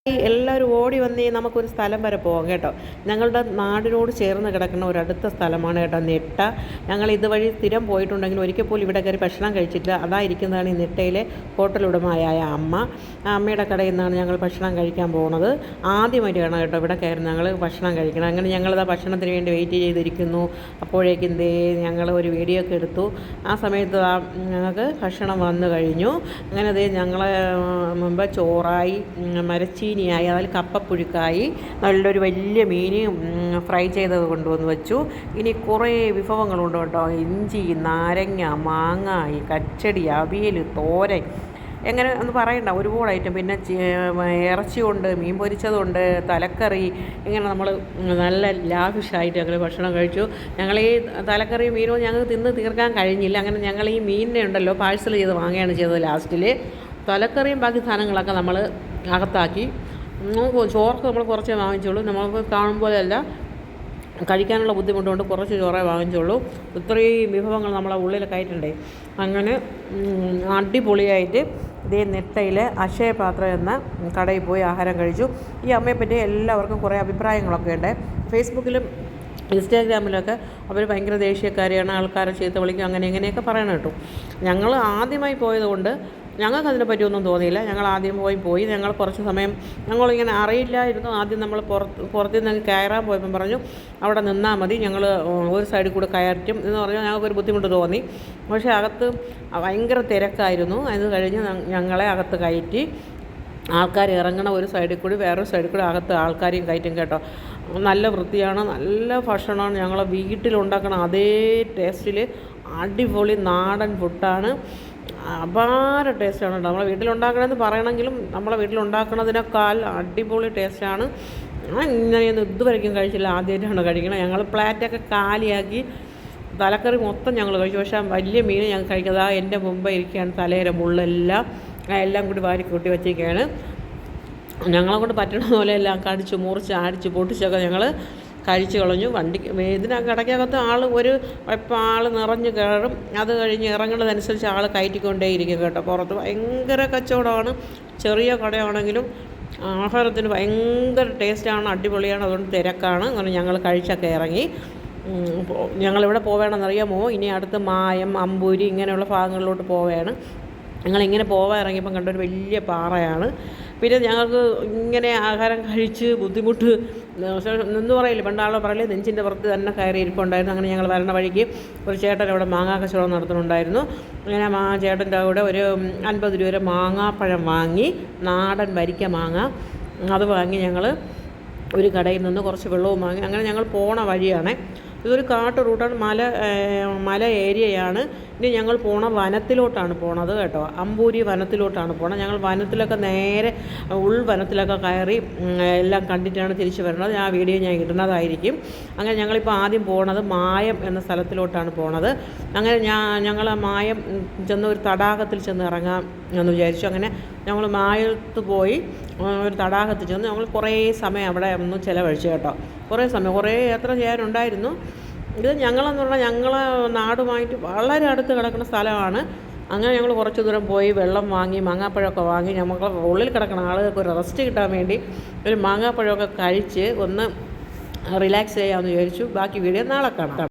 എല്ലാവരും ഓടി വന്നേ നമുക്കൊരു സ്ഥലം വരെ പോകാം കേട്ടോ. ഞങ്ങളുടെ നാടിനോട് ചേർന്ന് കിടക്കുന്ന ഒരടുത്ത സ്ഥലമാണ് കേട്ടോ നെട്ട. ഞങ്ങൾ ഇതുവഴി സ്ഥിരം പോയിട്ടുണ്ടെങ്കിൽ ഒരിക്കൽ പോലും ഇവിടെ കയറി ഭക്ഷണം കഴിച്ചിട്ടില്ല. അതായിരിക്കുന്നതാണ് ഈ നെട്ടയിലെ ഹോട്ടൽ ഉടമയായ അമ്മ. അമ്മയുടെ കടയിൽ നിന്നാണ് ഞങ്ങൾ ഭക്ഷണം കഴിക്കാൻ പോകുന്നത്. ആദ്യമായിട്ടാണ് കേട്ടോ ഇവിടെ കയറി ഞങ്ങൾ ഭക്ഷണം കഴിക്കണം. അങ്ങനെ ഞങ്ങളിതാ ഭക്ഷണത്തിന് വേണ്ടി വെയിറ്റ് ചെയ്തിരിക്കുന്നു. അപ്പോഴേക്കും ഞങ്ങൾ ഒരു വീഡിയോ ഒക്കെ എടുത്തു. ആ സമയത്ത് ഞങ്ങൾക്ക് ഭക്ഷണം വന്നു കഴിഞ്ഞു. അങ്ങനെ ഞങ്ങളെ മുമ്പ് ചോറായി, മരച്ചീനിയായി, അതിൽ കപ്പപ്പുഴുക്കായി, നല്ലൊരു വലിയ മീൻ ഫ്രൈ ചെയ്തത് കൊണ്ടുവന്ന് വെച്ചു. ഇനി കുറേ വിഭവങ്ങളുണ്ട് കേട്ടോ. ഇഞ്ചി, നാരങ്ങ, മാങ്ങ, കച്ചടി, അവിയൽ, തോരൻ, എങ്ങനെ ഒന്ന് പറയണ്ട, ഒരുപാട് ഐറ്റം. പിന്നെ ഇറച്ചിയുണ്ട്, മീൻ പൊരിച്ചതുണ്ട്, തലക്കറി. ഇങ്ങനെ നമ്മൾ നല്ല ലാവിഷായിട്ട് ഞങ്ങൾ ഭക്ഷണം കഴിച്ചു. ഞങ്ങൾ ഈ തലക്കറി മീനും ഞങ്ങൾക്ക് തിന്ന് തീർക്കാൻ കഴിഞ്ഞില്ല. അങ്ങനെ ഞങ്ങൾ ഈ മീനിനെ ഉണ്ടല്ലോ പാഴ്സൽ ചെയ്ത് വാങ്ങുകയാണ് ചെയ്തത്. ലാസ്റ്റിൽ തലക്കറിയും ബാക്കി സാധനങ്ങളൊക്കെ നമ്മൾ അകത്താക്കി. ചോറൊക്കെ നമ്മൾ കുറച്ചേ വാങ്ങിച്ചുള്ളൂ. നമുക്ക് കാണുമ്പോഴല്ല, കഴിക്കാനുള്ള ബുദ്ധിമുട്ടുകൊണ്ട് കുറച്ച് ചോറേ വാങ്ങിച്ചുള്ളൂ. ഇത്രയും വിഭവങ്ങൾ നമ്മളെ ഉള്ളിൽ കയറ്റണ്ടേ. അങ്ങനെ അടിപൊളിയായിട്ട് നെട്ടയിലെ അക്ഷയപാത്രം എന്ന കടയിൽ പോയി ആഹാരം കഴിച്ചു. ഈ അമ്മയെപ്പറ്റി എല്ലാവർക്കും കുറേ അഭിപ്രായങ്ങളൊക്കെ ഉണ്ട്. ഫേസ്ബുക്കിലും ഇൻസ്റ്റാഗ്രാമിലൊക്കെ അവർ ഭയങ്കര ദേഷ്യക്കാരെയാണ്, ആൾക്കാരെ ചീത്ത വിളിക്കും, അങ്ങനെ ഇങ്ങനെയൊക്കെ പറയണം കേട്ടോ. ഞങ്ങൾ ആദ്യമായി പോയതുകൊണ്ട് ഞങ്ങൾക്ക് അതിനെ പറ്റിയൊന്നും തോന്നിയില്ല. ഞങ്ങൾ ആദ്യം പോയി ഞങ്ങൾ കുറച്ച് സമയം ഞങ്ങളിങ്ങനെ അറിയില്ലായിരുന്നു. ആദ്യം നമ്മൾ പുറത്തു നിന്ന് കയറാൻ പോയപ്പം പറഞ്ഞു അവിടെ നിന്നാൽ മതി, ഞങ്ങൾ ഒരു സൈഡിൽ കൂടെ കയറ്റും എന്ന് പറഞ്ഞാൽ ഞങ്ങൾക്കൊരു ബുദ്ധിമുട്ട് തോന്നി. പക്ഷേ അകത്ത് ഭയങ്കര തിരക്കായിരുന്നു. അത് കഴിഞ്ഞ് ഞങ്ങളെ അകത്ത് കയറ്റി. ആൾക്കാർ ഇറങ്ങണ ഒരു സൈഡിൽ കൂടി വേറൊരു സൈഡിൽ കൂടി അകത്ത് ആൾക്കാരെയും കയറ്റും കേട്ടോ. നല്ല വൃത്തിയാണ്, നല്ല ഭക്ഷണമാണ്. ഞങ്ങളെ വീട്ടിലുണ്ടാക്കണ അതേ ടേസ്റ്റിൽ അടിപൊളി നാടൻ ഫുഡാണ്. അപാര ടേസ്റ്റാണ് കേട്ടോ. നമ്മളെ വീട്ടിലുണ്ടാക്കണമെന്ന് പറയണമെങ്കിലും നമ്മളെ വീട്ടിലുണ്ടാക്കുന്നതിനേക്കാൾ അടിപൊളി ടേസ്റ്റാണ്. ഇങ്ങനെയൊന്നും ഇതുവരെയ്ക്കും കഴിച്ചില്ല, ആദ്യമായിട്ടാണ് കഴിക്കണം. ഞങ്ങൾ പ്ലാറ്റൊക്കെ കാലിയാക്കി തലക്കറി മൊത്തം ഞങ്ങൾ കഴിച്ചു. പക്ഷേ വലിയ മീൻ ഞങ്ങൾ കഴിക്കാതെ എൻ്റെ മുമ്പേ ഇരിക്കുകയാണ്. തലയുടെ എല്ലാം കൂടി വാരി കൂട്ടി വെച്ചിരിക്കുകയാണ്. ഞങ്ങളെ കൊണ്ട് പറ്റണ പോലെ എല്ലാം കടിച്ച് മുറിച്ച് അടിച്ച് പൊട്ടിച്ചൊക്കെ ഞങ്ങൾ കഴിച്ച് കളഞ്ഞു. കടയ്ക്കകത്ത് ആൾ നിറഞ്ഞ് കയറും. അത് കഴിഞ്ഞ് ഇറങ്ങുന്നതനുസരിച്ച് ആൾ കയറ്റിക്കൊണ്ടേയിരിക്കും കേട്ടോ. പുറത്ത് ഭയങ്കര കച്ചവടമാണ്. ചെറിയ കടയാണെങ്കിലും ആഹാരത്തിന് ഭയങ്കര ടേസ്റ്റാണ്, അടിപൊളിയാണ്. അതുകൊണ്ട് തിരക്കാണ്. അങ്ങനെ ഞങ്ങൾ കഴിച്ചൊക്കെ ഇറങ്ങി. ഞങ്ങളിവിടെ പോവേണമെന്നറിയാമോ? ഇനി അടുത്ത് മായം, അമ്പൂരി ഇങ്ങനെയുള്ള ഭാഗങ്ങളിലോട്ട് പോവുകയാണ്. ഞങ്ങളിങ്ങനെ പോകാൻ ഇറങ്ങിയപ്പം കണ്ടൊരു വലിയ പാറയാണ്. പിന്നെ ഞങ്ങൾക്ക് ഇങ്ങനെ ആഹാരം കഴിച്ച് ബുദ്ധിമുട്ട് എന്ന് പറയില്ല, പണ്ടാളോ പറയില്ലേ, നെഞ്ചിൻ്റെ പുറത്ത് തന്നെ കയറി ഇരിപ്പുണ്ടായിരുന്നു. അങ്ങനെ ഞങ്ങൾ വരണ വഴിക്ക് ഒരു ചേട്ടൻ അവിടെ മാങ്ങാ കച്ചവടം നടത്തുന്നുണ്ടായിരുന്നു. അങ്ങനെ ചേട്ടൻ്റെ കൂടെ ഒരു 50 രൂപ മാങ്ങാപ്പഴം വാങ്ങി, നാടൻ വരിക്ക മാങ്ങ അത് വാങ്ങി ഞങ്ങൾ ഒരു കടയിൽ നിന്ന് കുറച്ച് വെള്ളവും വാങ്ങി. അങ്ങനെ ഞങ്ങൾ പോണ വഴിയാണ്. ഇതൊരു കാട്ട് റൂട്ടാണ്, മല ഏരിയയാണ്. ഇനി ഞങ്ങൾ പോണ വനത്തിലോട്ടാണ് പോണത് കേട്ടോ. അമ്പൂരി വനത്തിലോട്ടാണ് പോണത്. ഞങ്ങൾ വനത്തിലൊക്കെ നേരെ ഉൾവനത്തിലൊക്കെ കയറി എല്ലാം കണ്ടിട്ടാണ് തിരിച്ചു വരുന്നത്. ആ വീഡിയോ ഞാൻ ഇടുന്നതായിരിക്കും. അങ്ങനെ ഞങ്ങളിപ്പോൾ ആദ്യം പോണത് മായം എന്ന സ്ഥലത്തിലോട്ടാണ് പോണത്. അങ്ങനെ ഞങ്ങൾ മായം ചെന്ന് ഒരു തടാകത്തിൽ ചെന്ന് ഇറങ്ങാം എന്ന് വിചാരിച്ചു. അങ്ങനെ ഞങ്ങൾ മായത്ത് പോയി ഒരു തടാകത്തിൽ ചെന്ന് ഞങ്ങൾ കുറേ സമയം അവിടെ ഒന്ന് ചിലവഴിച്ചു കേട്ടോ. കുറേ യാത്ര ചെയ്യാനുണ്ടായിരുന്നു. ഇത് ഞങ്ങളെന്ന് പറഞ്ഞാൽ ഞങ്ങളെ നാടുമായിട്ട് വളരെ അടുത്ത് കിടക്കുന്ന സ്ഥലമാണ്. അങ്ങനെ ഞങ്ങൾ കുറച്ച് ദൂരം പോയി വെള്ളം വാങ്ങി, മാങ്ങാപ്പഴമൊക്കെ വാങ്ങി. നമുക്ക് ഉള്ളിൽ കിടക്കുന്ന ആളുകൾക്ക് ഒരു റെസ്റ്റ് കിട്ടാൻ വേണ്ടി ഒരു മാങ്ങാപ്പഴമൊക്കെ കഴിച്ച് ഒന്ന് റിലാക്സ് ചെയ്യാമെന്ന് വിചാരിച്ചു. ബാക്കി വീഡിയോ നാളെ കാണാം.